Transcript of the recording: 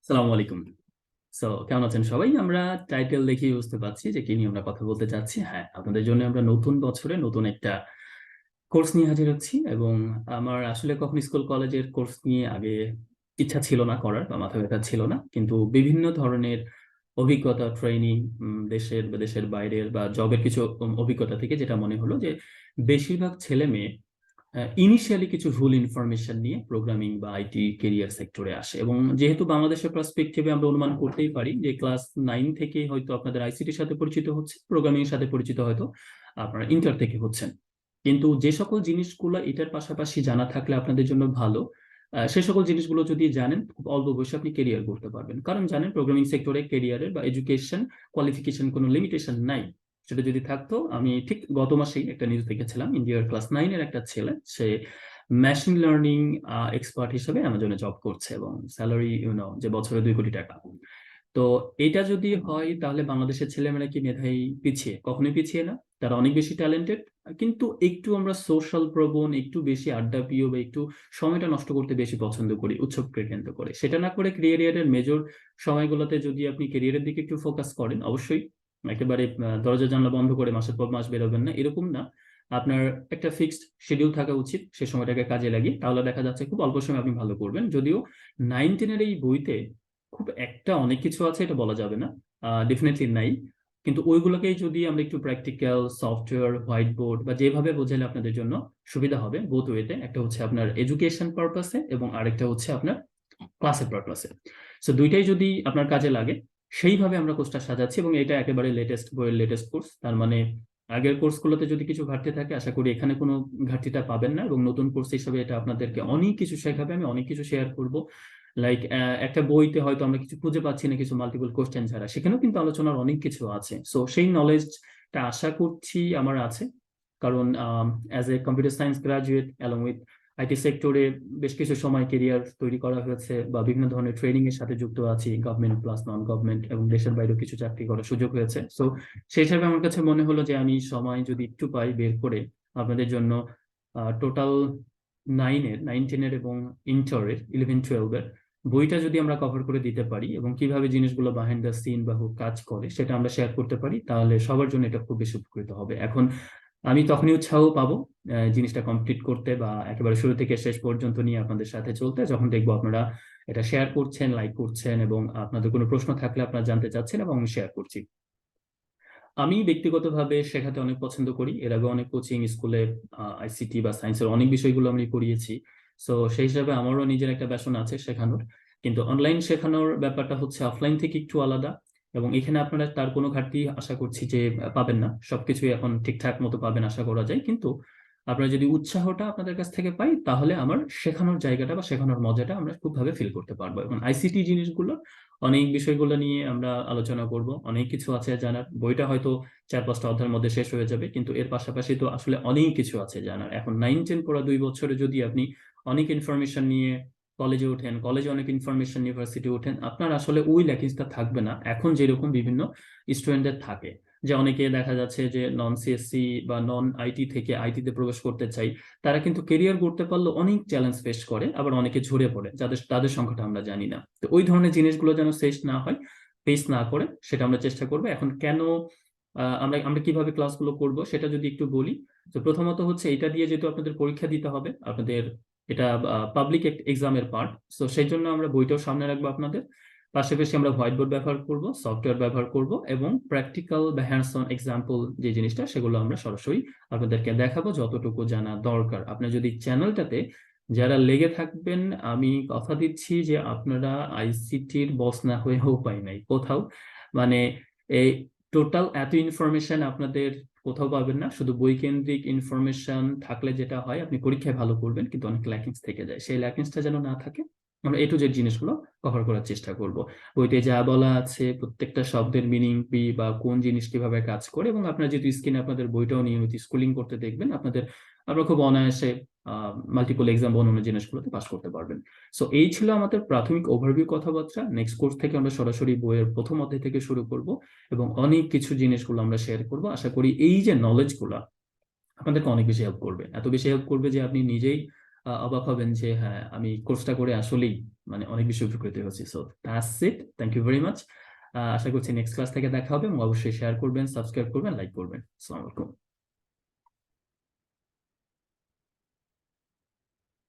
সালামু আলাইকুম। কেমন আছেন সবাই? আমরা টাইটেল দেখেই বুঝতে পারছি যে কি নিয়ে আমরা কথা বলতে চাচ্ছি। হ্যাঁ, আপনাদের জন্য আমরা নতুন বছরে নতুন একটা কোর্স নিয়ে হাজির হচ্ছি এবং আমার আসলে কখনো স্কুল কলেজের কোর্স নিয়ে আগে ইচ্ছা ছিল না করার বা মাথা ব্যথা ছিল না। কিন্তু বিভিন্ন ধরনের অভিজ্ঞতা, ট্রেনিং দেশের বা দেশের বাইরের বা জবের কিছু অভিজ্ঞতা থেকে যেটা মনে হলো যে বেশিরভাগ ছেলে-মেয়ে ইনিশিয়ালি কিছু ভুল ইনফরমেশন নিয়ে প্রোগ্রামিং বা আইটি কেরিয়ার সেক্টরে আসে এবং যেহেতু বাংলাদেশের পার্সপেক্টিভে আমরা অনুমান করতেই পারি যে ক্লাস 9 থেকে হয়তো আপনাদের আইসিটির সাথে পরিচিত হচ্ছে, প্রোগ্রামিং এর সাথে পরিচিত হয়তো আপনারা ইন্টার থেকে হচ্ছেন। কিন্তু যে সকল জিনিসগুলো এটার পাশাপাশি জানা থাকলে আপনাদের জন্য ভালো, সে সকল জিনিসগুলো যদি জানেন খুব অল্প বয়সে আপনি কেরিয়ার করতে পারবেন। কারণ জানেন প্রোগ্রামিং সেক্টরে কেরিয়ারের বা এডুকেশন কোয়ালিফিকেশন কোনো লিমিটেশন নাই। সেটা যদি থাকতো, আমি ঠিক গত মাসেই একটা নিউজ দেখেছিলাম, ইন্ডিয়ার ক্লাস 9 এর একটা ছেলে, সে মেশিন লার্নিং এক্সপার্ট হিসেবে অ্যামাজনে জব করছে এবং স্যালারি যে বছরে 2 কোটি টাকা। তো এটা যদি হয় তাহলে বাংলাদেশের ছেলেমেয়েরা কি মেধায় পিছিয়ে? কখনোই পিছিয়ে না। তারা অনেক বেশি ট্যালেন্টেড, কিন্তু একটু আমরা সোশ্যাল প্রবণ, একটু বেশি আড্ডা প্রিয় বা একটু সময়টা নষ্ট করতে বেশি পছন্দ করি উৎসবকে কেন্দ্র করে। সেটা না করে ক্যারিয়ারের মেজর সময়গুলোতে যদি আপনি ক্যারিয়ারের দিকে একটু ফোকাস করেন, অবশ্যই একেবারে দরজা জানলা বন্ধ করে মাসের পর মাস বেরোবেন না, এরকম না। আপনার একটা ফিক্সড শিডিউল থাকা উচিত, সে সময়টাকে কাজে লাগিয়ে তাহলে দেখা যাচ্ছে খুব অল্প সময় আপনি ভালো করবেন। যদিও 9-10 এই বইতে খুব একটা অনেক কিছু আছে এটা বলা যাবে না, ডেফিনেটলি নাই। কিন্তু ওইগুলোকেই যদি আমরা একটু প্র্যাকটিক্যাল সফটওয়্যার, হোয়াইট বোর্ড বা যেভাবে বোঝালে আপনাদের জন্য সুবিধা হবে, বোথ ওয়েতে, একটা হচ্ছে আপনার এডুকেশন পারপাসে এবং আরেকটা হচ্ছে আপনার ক্লাসের পারপাসে। সো দুইটাই যদি আপনার কাজে লাগে সেইভাবে আমরা কোর্সটা সাজাচ্ছি এবং এটা একেবারে লেটেস্ট বইয়ের লেটেস্ট কোর্স। তার মানে আগের কোর্সগুলোতে যদি কিছু ঘাটতি থাকে আশা করি এখানে কোনো ঘাটতিটা পাবেন না এবং নতুন কোর্স হিসেবে এটা আপনাদেরকে অনেক কিছু শেখাবে। আমি অনেক কিছু শেয়ার করব। লাইক একটা বইতে হয়তো আমরা কিছু খুঁজে পাচ্ছি না কিছু মাল্টিপল কোশ্চেন ছাড়া, সেখানেও কিন্তু আলোচনার অনেক কিছু আছে। সো সেই নলেজটা আশা করছি আমার আছে, কারণ as a computer science graduate along with IT সেক্টরে বেশ কিছু সময় কেরিয়ার তৈরি করা হয়েছে বা বিভিন্ন ধরনের ট্রেনিং এর সাথে যুক্ত আছি, গভর্নমেন্ট প্লাস নন গভর্নমেন্ট, এবং দেশের বাইরেও কিছু চাকরি করার সুযোগ হয়েছে। সো সেই হিসাবে আমার কাছে মনে হলো যে আমি সময় যদি একটু পাই বের করে আপনাদের জন্য টোটাল 9-10 এবং ইন্টারের 11-12 বইটা যদি আমরা কভার করে দিতে পারি এবং কিভাবে জিনিসগুলো বিহাইন্ড দ্য সিন বা কাজ করে সেটা আমরা শেয়ার করতে পারি, তাহলে সবার জন্য এটা খুব বেশি উপকৃত হবে। এখন আমি তখনই উৎসাহ পাবো জিনিসটা কমপ্লিট করতে বা একেবারে শুরু থেকে শেষ পর্যন্ত নিয়ে আপনাদের সাথে চলতে, যখন দেখবো আপনারা এটা শেয়ার করছেন, লাইক করছেন এবং আপনাদের কোনো প্রশ্ন থাকলে আপনারা জানতে চাচ্ছেন এবং আমি শেয়ার করছি। আমি ব্যক্তিগতভাবে শেখাতে অনেক পছন্দ করি। এর আগে অনেক কোচিং স্কুলে আইসিটি বা সায়েন্সের অনেক বিষয়গুলো আমি পড়িয়েছি। সো সেই হিসাবে আমারও নিজের একটা প্যাশন আছে শেখানোর। কিন্তু অনলাইন শেখানোর ব্যাপারটা হচ্ছে অফলাইন থেকে একটু আলাদা এবং এখানে আপনারা তার কোনো ঘাটতি আশা করছি যে পাবেন না। সবকিছুই এখন ঠিকঠাক মতো পাবেন আশা করা যায়। কিন্তু আপনারা যদি উৎসাহটা আপনাদের কাছ থেকে পাই তাহলে আমার শেখানোর জায়গাটা বা শেখানোর মজাটা আমরা খুবভাবে ফিল করতে পারবো। এবং আইসিটি জিনিসগুলো অনেক বিষয়গুলো নিয়ে আমরা আলোচনা করব। অনেক কিছু আছে জানার, বইটা হয়তো 4-5টা অধ্যায়ের মধ্যে শেষ হয়ে যাবে, কিন্তু এর পাশাপাশি তো আসলে অনেক কিছু আছে জানার। এখন 9-10 পড়া 2 বছরে যদি আপনি অনেক ইনফরমেশন নিয়ে কলেজে ওঠেন, কলেজে অনেক ইনফরমেশন ইউনিভার্সিটি ওঠেন, আপনার আসলে ওই ল্যাকিংসটা থাকবে না এখন যেরকম বিভিন্ন স্টুডেন্টদের থাকে। যে অনেকে দেখা যাচ্ছে যে নন সিএসসি বা নন আইটি থেকে আইটিতে প্রবেশ করতে চাই, তারা কিন্তু কেরিয়ার করতে পারলে অনেক চ্যালেঞ্জ ফেস করে, আবার অনেকে ঝরে পড়ে, তাদের সংখ্যাটা আমরা জানি না। তো ওই ধরনের জিনিসগুলো যেন শেষ না হয়, ফেস না করে, সেটা আমরা চেষ্টা করবো। এখন কেন আমরা আমরা কিভাবে ক্লাসগুলো করব সেটা যদি একটু বলি। তো প্রথমত হচ্ছে এটা দিয়ে যেহেতু আপনাদের পরীক্ষা দিতে হবে, আপনাদের এটা পাবলিক এক্সামের পার্ট, তো সেই জন্য আমরা বইটাও সামনে রাখবো আপনাদের পাশাপাশি। আমরা হোয়াইট বোর্ড ব্যবহার করব, সফটওয়্যার ব্যবহার করব এবং প্র্যাকটিক্যাল বা হ্যান্ডস অন এক্সাম্পল যে জিনিসটা সেগুলো আমরা সরাসরি আপনাদেরকে দেখাবো যতটুকু জানা দরকার। আপনি যদি চ্যানেলটাতে যারা লেগে থাকবেন, আমি কথা দিচ্ছি যে আপনারা আইসিটির বস না হয়েও পাই নাই কোথাও। মানে এই টোটাল এত ইনফরমেশন আপনাদের কোথাও পাবেন না। শুধু বইকেন্দ্রিক ইনফরমেশন থাকলে যেটা হয়, আপনি পরীক্ষায় ভালো করবেন কিন্তু অনেক ল্যাকিংস থেকে যায়, সেই ল্যাকিংসটা যেন না থাকে আমরা এ টু জেড জিনিসগুলো কভার করার চেষ্টা করব। বইতে যা বলা আছে প্রত্যেকটা শব্দের মিনিং কি বা কোন জিনিস কিভাবে কাজ করে, এবং আপনার যেহেতু স্ক্রিনে আপনাদের বইটাও নিয়মিত স্কুলিং করতে দেখবেন, আপনারা খুব অনায়াসে মাল্টিপল এক্সাম বা অন্যান্য জিনিসগুলোতে পাস করতে পারবেন। সো এই ছিল আমাদের প্রাথমিক ওভারভিউ কথাবার্তা। নেক্সট কোর্স থেকে আমরা সরাসরি বইয়ের প্রথম অধ্যায় থেকে শুরু করব এবং অনেক কিছু জিনিসগুলো আমরা শেয়ার করব। আশা করি এই যে নলেজগুলো আপনাদেরকে অনেক বেশি হেল্প করবে, এত বেশি হেল্প করবে যে আপনি নিজেই অবাক হবেন যে হ্যাঁ আমি কোর্সটা করে আসলেই মানে অনেক বেশি উপকৃত হচ্ছি। So that's it, thank you very much. আশা করছি নেক্সট ক্লাস থেকে দেখা হবে, এবং অবশ্যই শেয়ার করবেন, সাবস্ক্রাইব করবেন, লাইক করবেন। আসসালামু আলাইকুম।